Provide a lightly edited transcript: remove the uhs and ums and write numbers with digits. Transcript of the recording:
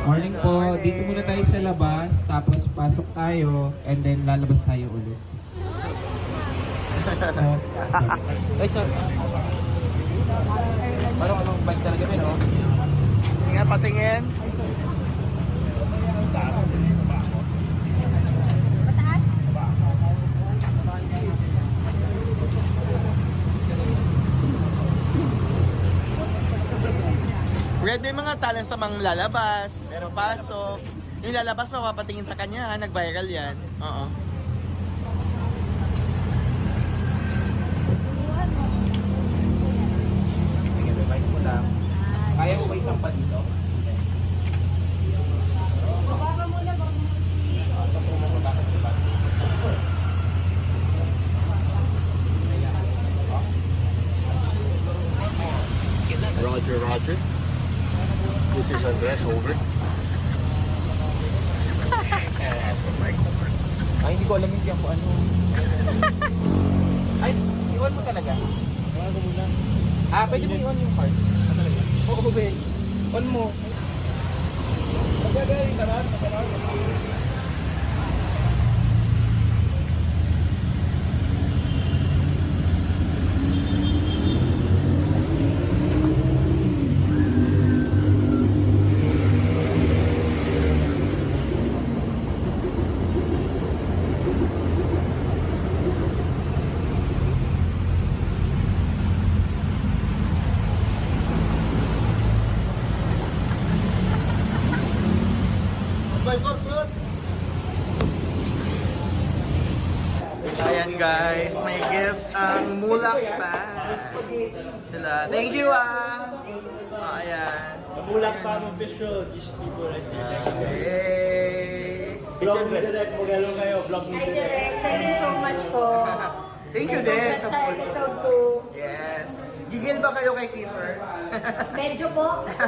Morning po. Dito muna tayo sa labas, tapos pasok tayo, and then lalabas tayo ulit. Ay, sorry. Parang anong bike talaga din, oh? Sige nga, patingin. Red, may mga talent sa mga lalabas, pero pasok. Yung lalabas, mapapatingin sa kanya, ha? Nag-viral yan. Oo. Sige, bike mo lang. Kaya mo ba isang pa dito? Roger, Roger. This is Andres, over. Ay, hindi ko alam yung kung ano. Ay, iwan mo talaga. Iwan mo muna. Ah, pwede mo iwan yung card. Ah, talaga? Oo, babe. On mo. Magagay, tara. Ayan guys, may gift ang Mulak fans. Sila. Thank you Oh, ayan. Mulak Farm Official, just people right there. Yay! Vlog ni Direk, magalo kayo, vlog ni Hi, Direk. Direk. Thank you so much po. Thank you din. Congrats sa episode 2. Yes. Gigil ba kayo kay Kiefer? Medyo po.